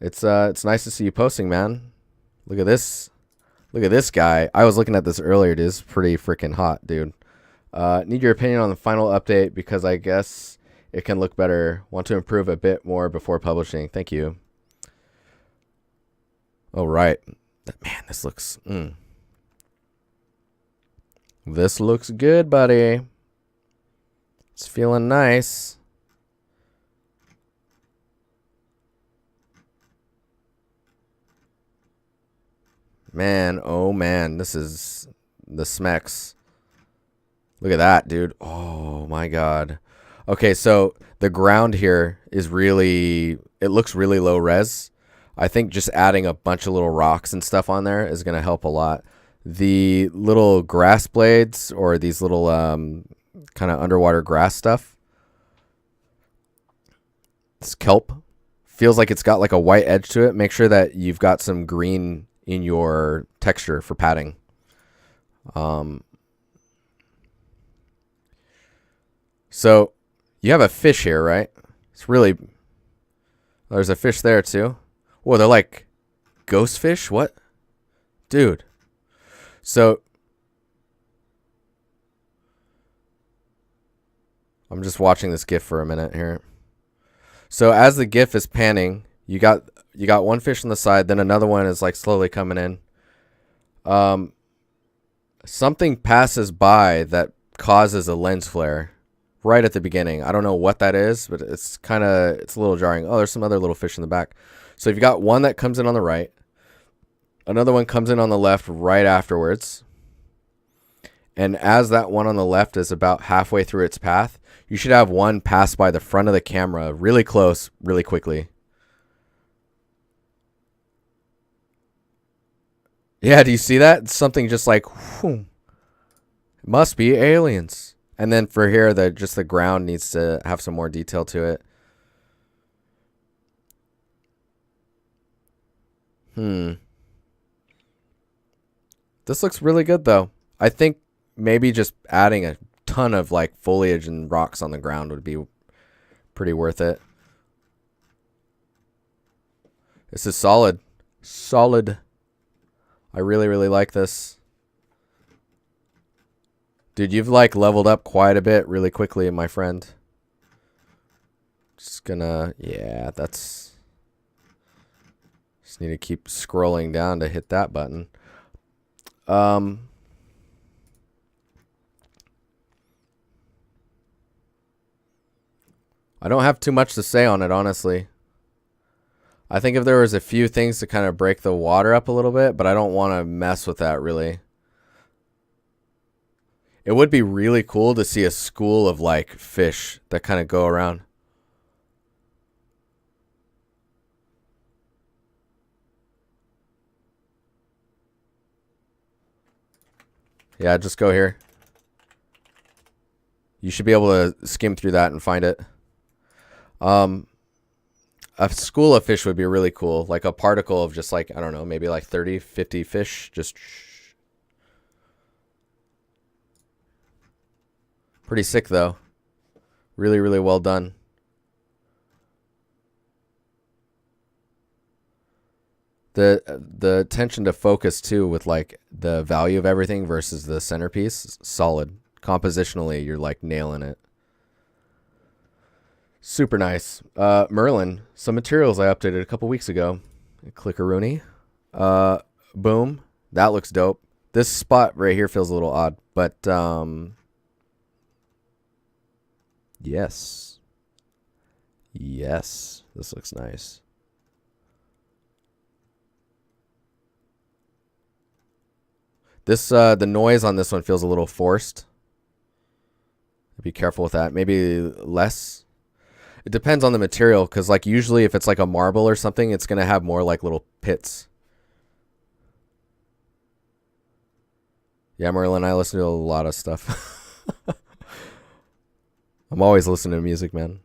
it's nice to see you posting, man. Look at this. Look at this guy. I was looking at this earlier. It is pretty freaking hot, dude. Need your opinion on the final update because I guess it can look better. Want to improve a bit more before publishing. Thank you. Oh, right. Man, this looks... This looks good, buddy. It's feeling nice. Man, oh man, this is the smecks. Look at that, dude. Oh my god. Okay, so the ground here is really, it looks really low res. I think just adding a bunch of little rocks and stuff on there is going to help a lot. The little grass blades or these little kind of underwater grass stuff, this kelp, feels like it's got like a white edge to it. Make sure that you've got some green in your texture for padding. So you have a fish here, right? It's really, there's a fish there too. Whoa, they're like ghost fish? What? Dude. So I'm just watching this GIF for a minute here. So as the GIF is panning, you got one fish on the side, then another one is like slowly coming in. Something passes by that causes a lens flare right at the beginning. I don't know what that is, but it's a little jarring. Oh, there's some other little fish in the back. So you've got one that comes in on the right. Another one comes in on the left right afterwards. And as that one on the left is about halfway through its path, you should have one pass by the front of the camera really close, really quickly. Yeah, do you see that? It's something just like, whew, it must be aliens. And then for here, just the ground needs to have some more detail to it. This looks really good, though. I think maybe just adding a ton of like foliage and rocks on the ground would be pretty worth it. This is solid. Solid. I really, really like this. Dude, you've like leveled up quite a bit really quickly, my friend. Just gonna, yeah, just need to keep scrolling down to hit that button. I don't have too much to say on it, honestly. I think if there was a few things to kind of break the water up a little bit, but I don't want to mess with that really. It would be really cool to see a school of like fish that kind of go around. Yeah, just go here. You should be able to skim through that and find it. A school of fish would be really cool. Like a particle of just like, I don't know, maybe like 30, 50 fish. Just pretty sick though. Really, really well done. The attention to focus too with like the value of everything versus the centerpiece, solid. Compositionally, you're like nailing it. Super nice. Merlin, some materials I updated a couple weeks ago. Clickaroony. Boom. That looks dope. This spot right here feels a little odd, but yes. Yes. This looks nice. This the noise on this one feels a little forced. Be careful with that. Maybe less. It depends on the material, because like usually if it's like a marble or something, it's going to have more like little pits. Yeah, Merlin, I listen to a lot of stuff. I'm always listening to music, man.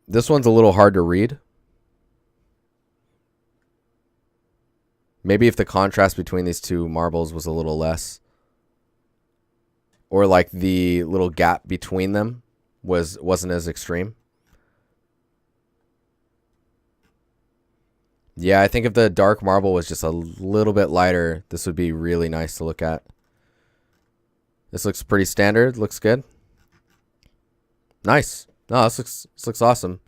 This one's a little hard to read. Maybe if the contrast between these two marbles was a little less. Or like the little gap between them wasn't as extreme. Yeah, I think if the dark marble was just a little bit lighter, this would be really nice to look at. This looks pretty standard. Looks good. Nice. No, this looks awesome.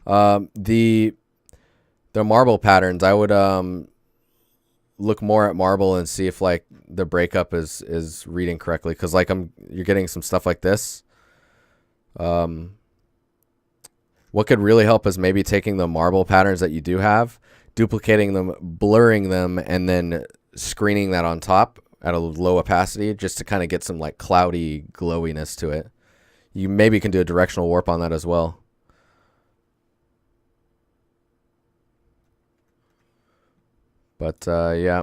The marble patterns, I would look more at marble and see if like the breakup is reading correctly, because like you're getting some stuff like this. What could really help is maybe taking the marble patterns that you do have, duplicating them, blurring them, and then screening that on top at a low opacity just to kind of get some like cloudy glowiness to it. You maybe can do a directional warp on that as well. But yeah.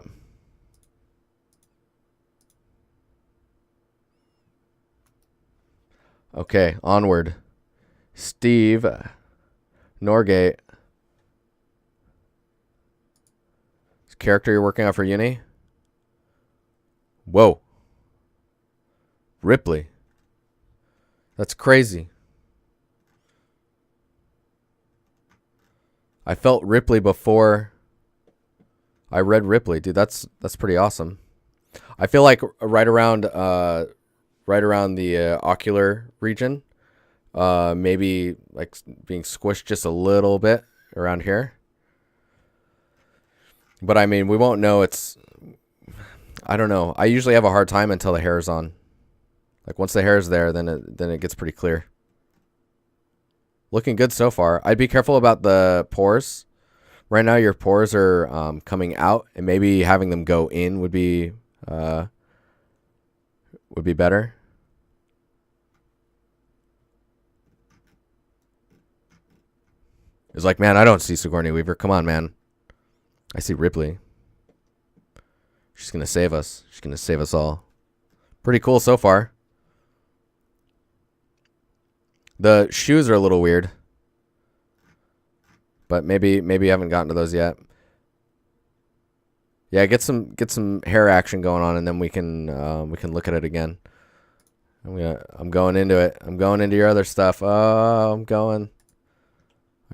Okay, onward. Steve Norgate. Character you're working on for uni? Whoa. Ripley. That's crazy. I felt Ripley before I read Ripley. Dude, that's pretty awesome. I feel like right around right around the ocular region. Maybe like being squished just a little bit around here. But I mean, we won't know. I don't know. I usually have a hard time until the hair is on. Like once the hair is there, then it gets pretty clear. Looking good so far. I'd be careful about the pores. Right now, your pores are coming out, and maybe having them go in would be better. It's like, man, I don't see Sigourney Weaver. Come on, man. I see Ripley. She's gonna save us. She's gonna save us all. Pretty cool so far. The shoes are a little weird, but maybe I haven't gotten to those yet. Yeah, get some hair action going on, and then we can look at it again. I'm going into it. I'm going into your other stuff. Oh, I'm going.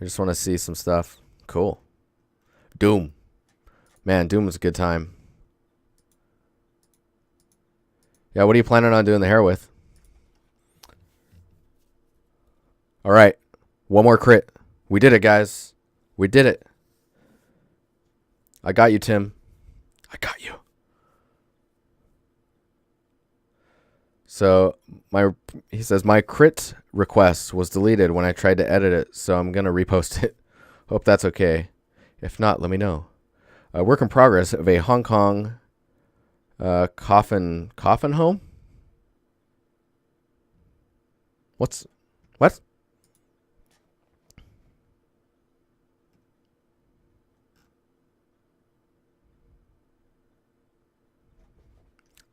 I just want to see some stuff. Cool. Doom. Man, Doom was a good time. Yeah, what are you planning on doing the hair with? All right. One more crit. We did it, guys. We did it. I got you, Tim. I got you. So he says my crit request was deleted when I tried to edit it, so I'm gonna repost it. Hope that's okay. If not, let me know. Work in progress of a Hong Kong coffin home. What?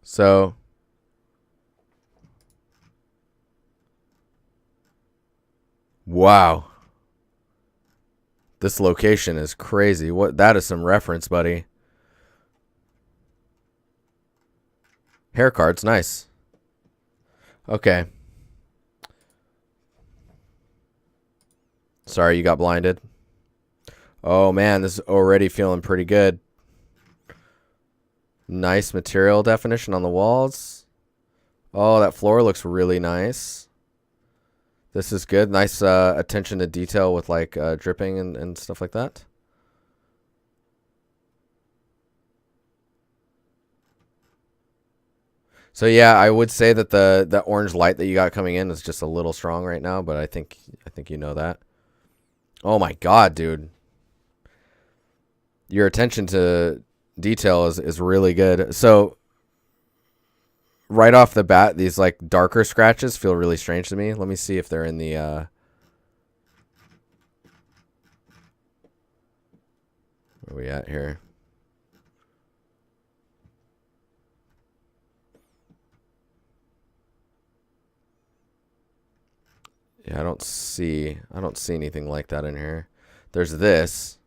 So wow. This location is crazy. That is some reference, buddy. Hair cards, nice. Okay. Sorry you got blinded. Oh man, this is already feeling pretty good. Nice material definition on the walls. Oh, that floor looks really nice. This is good. Nice attention to detail with like dripping and stuff like that. So yeah, I would say that the orange light that you got coming in is just a little strong right now, but I think you know that. Oh my god, dude. Your attention to detail is really good. So right off the bat, these like darker scratches feel really strange to me. Let me see if they're in the where are we at here? Yeah, I don't see anything like that in here. There's this.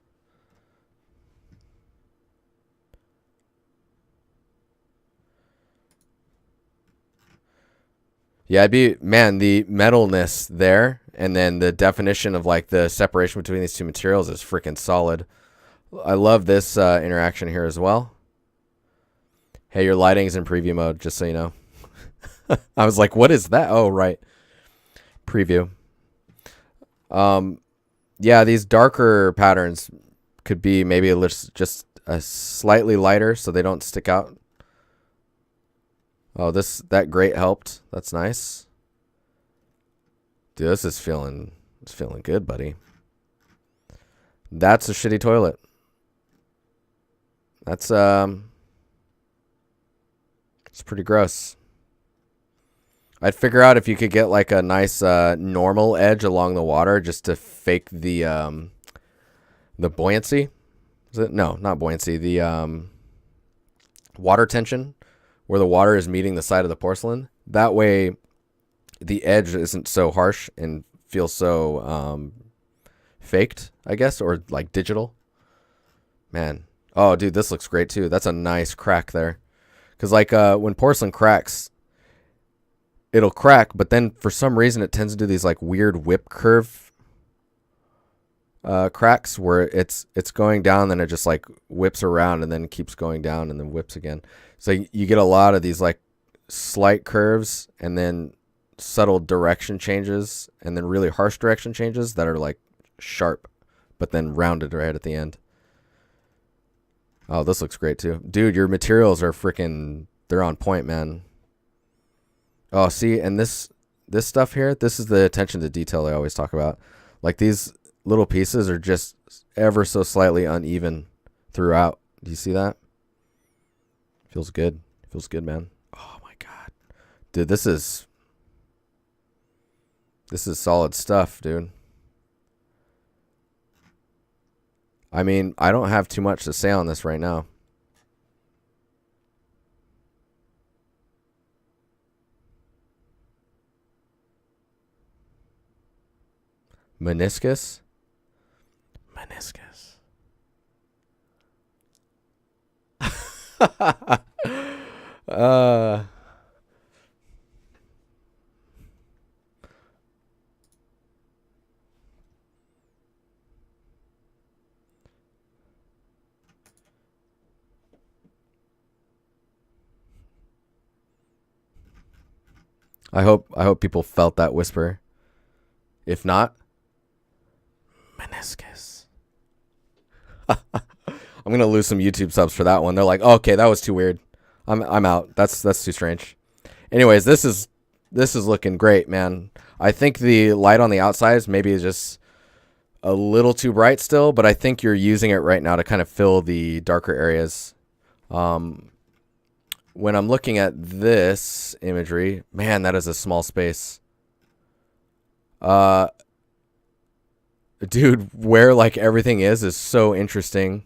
Yeah, man, the metalness there, and then the definition of like the separation between these two materials is freaking solid. I love this interaction here as well. Hey, your lighting's in preview mode, just so you know. I was like, what is that? Oh, right. Preview. Yeah, these darker patterns could be maybe just a slightly lighter so they don't stick out. Oh, that grate helped. That's nice. Dude, this is feeling good, buddy. That's a shitty toilet. That's it's pretty gross. I'd figure out if you could get like a nice normal edge along the water just to fake the buoyancy. Is it? No, not buoyancy. The water tension, where the water is meeting the side of the porcelain. That way, the edge isn't so harsh and feels so faked, I guess, or like digital. Man, oh, dude, this looks great too. That's a nice crack there, because like when porcelain cracks, it'll crack, but then for some reason it tends to do these like weird whip curve cracks where it's going down, then it just like whips around and then keeps going down and then whips again. So you get a lot of these like slight curves and then subtle direction changes and then really harsh direction changes that are like sharp, but then rounded right at the end. Oh, this looks great too. Dude, your materials are freaking, they're on point, man. Oh, see, and this stuff here, this is the attention to detail I always talk about. Like these little pieces are just ever so slightly uneven throughout. Do you see that? Feels good. Feels good, man. Oh my God. Dude, this is solid stuff, dude. I mean, I don't have too much to say on this right now. Meniscus? Meniscus. I hope people felt that whisper. If not, meniscus. I'm gonna lose some YouTube subs for that one. They're like, oh, okay, that was too weird. I'm out. That's too strange. Anyways, this is looking great, man. I think the light on the outside is maybe just a little too bright still, but I think you're using it right now to kind of fill the darker areas. When I'm looking at this imagery, man, that is a small space. Dude, where like everything is so interesting.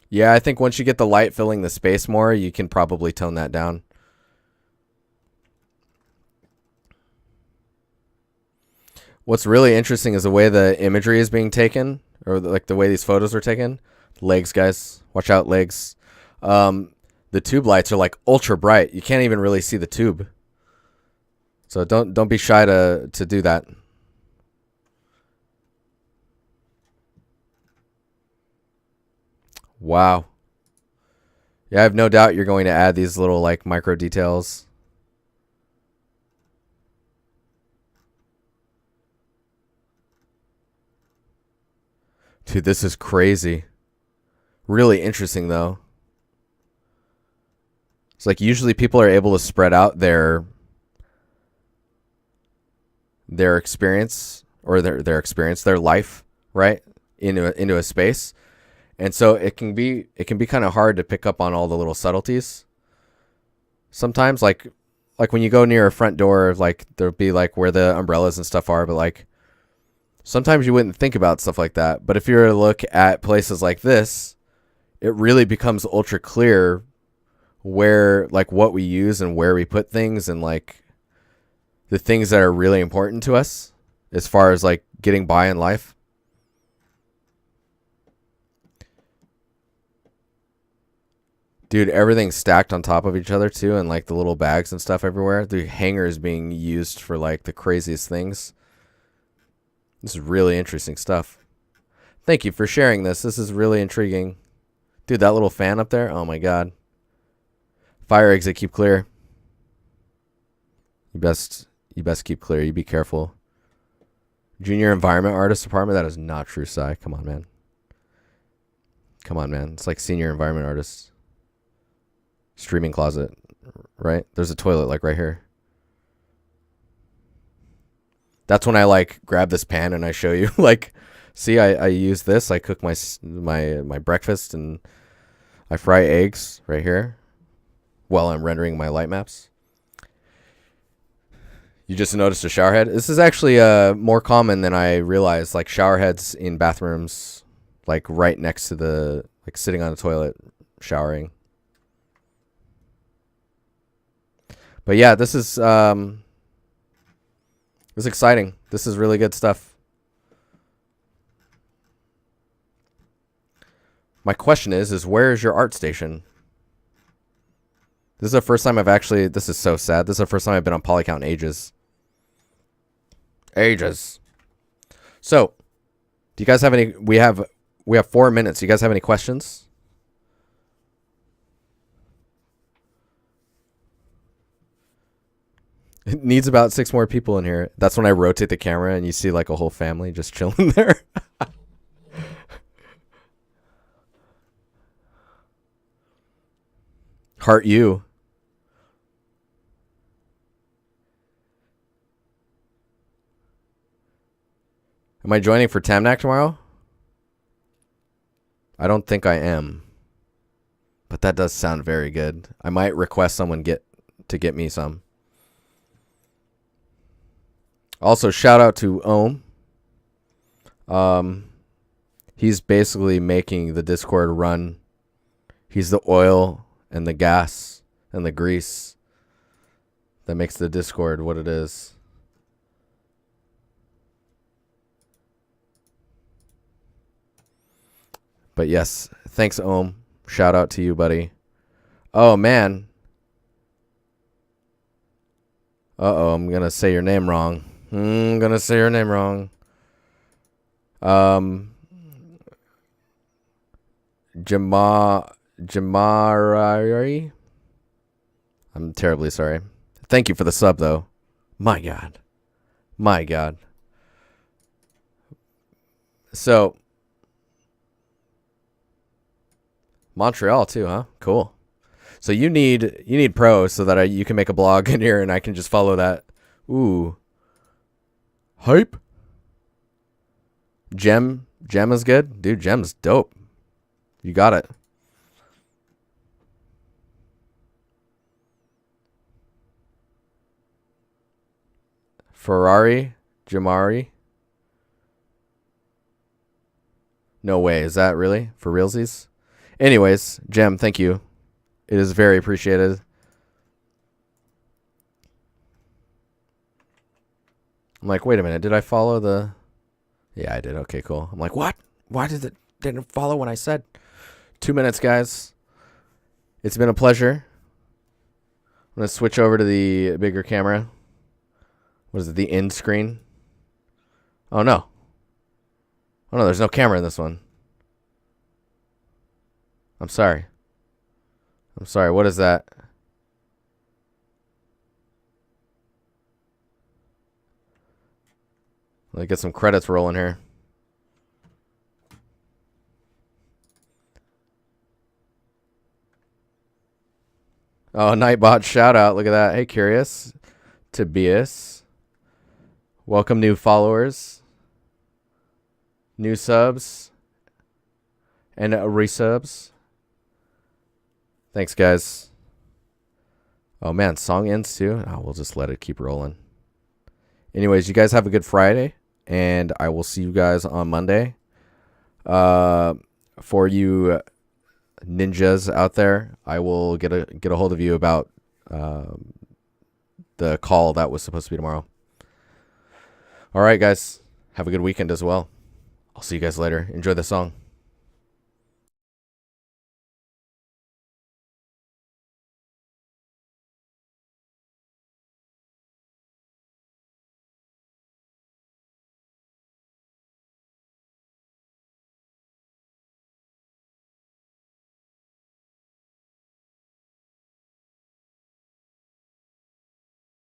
Yeah, I think once you get the light filling the space more, you can probably tone that down. What's really interesting is the way the imagery is being taken, or like the way these photos are taken. Legs, guys. Watch out, legs. The tube lights are like ultra bright. You can't even really see the tube. So don't be shy to do that. Wow. Yeah, I have no doubt you're going to add these little like micro details. Dude, this is crazy. Really interesting though. It's like usually people are able to spread out their experience or their life, right? Into a space. And so it can be kind of hard to pick up on all the little subtleties. Sometimes like when you go near a front door, like there'll be like where the umbrellas and stuff are, but like sometimes you wouldn't think about stuff like that. But if you were to look at places like this, it really becomes ultra clear where like what we use and where we put things and like the things that are really important to us as far as like getting by in life. Dude, everything's stacked on top of each other too, and like the little bags and stuff everywhere. The hangers being used for like the craziest things. This is really interesting stuff. Thank you for sharing this. This is really intriguing. Dude, that little fan up there, oh my God. Fire exit, keep clear. You best keep clear. You be careful. Junior environment artist apartment, that is not true, Sai. Come on, man. Come on, man. It's like senior environment artist. Streaming closet, right? There's a toilet like right here. That's when I like grab this pan and I show you like, see, I use this. I cook my breakfast and I fry eggs right here while I'm rendering my light maps. You just noticed a shower head. This is actually more common than I realized. Like shower heads in bathrooms, like right next to the like sitting on a toilet, showering. But yeah, this is exciting. This is really good stuff. My question is where is your Artstation? This is the first time I've actually, this is so sad. This is the first time I've been on Polycount in ages. So, do you guys have any, we have 4 minutes. Do you guys have any questions? It needs about 6 more people in here. That's when I rotate the camera and you see like a whole family just chilling there. Heart you. Am I joining for Tamnak tomorrow? I don't think I am. But that does sound very good. I might request someone to get me some. Also, shout out to Ohm. He's basically making the Discord run. He's the oil and the gas and the grease that makes the Discord what it is. But yes, thanks, Ohm. Shout out to you, buddy. Oh, man. Uh-oh, I'm going to say your name wrong. Jamarari? I'm terribly sorry. Thank you for the sub, though. My God. So, Montreal too, huh? Cool. So you need pros so that you can make a blog in here and I can just follow that. Ooh. Hype. Gem is good. Dude, Gem's dope. You got it. Ferrari, Jamari. No way. Is that really? For realsies? Anyways, Gem, thank you. It is very appreciated. I'm like, wait a minute. Did I follow the... Yeah, I did. Okay, cool. I'm like, what? Why didn't follow when I said? 2 minutes, guys. It's been a pleasure. I'm going to switch over to the bigger camera. What is it? The end screen? Oh, no. Oh, no, there's no camera in this one. I'm sorry. What is that? Let me get some credits rolling here. Oh, Nightbot shout out. Look at that. Hey, Curious. Tobias. Welcome new followers. New subs. And resubs. Thanks, guys. Oh, man. Song ends too? Oh, we'll just let it keep rolling. Anyways, you guys have a good Friday. And I will see you guys on Monday. For you ninjas out there, I will get a hold of you about the call that was supposed to be tomorrow. All right, guys. Have a good weekend as well. I'll see you guys later. Enjoy the song.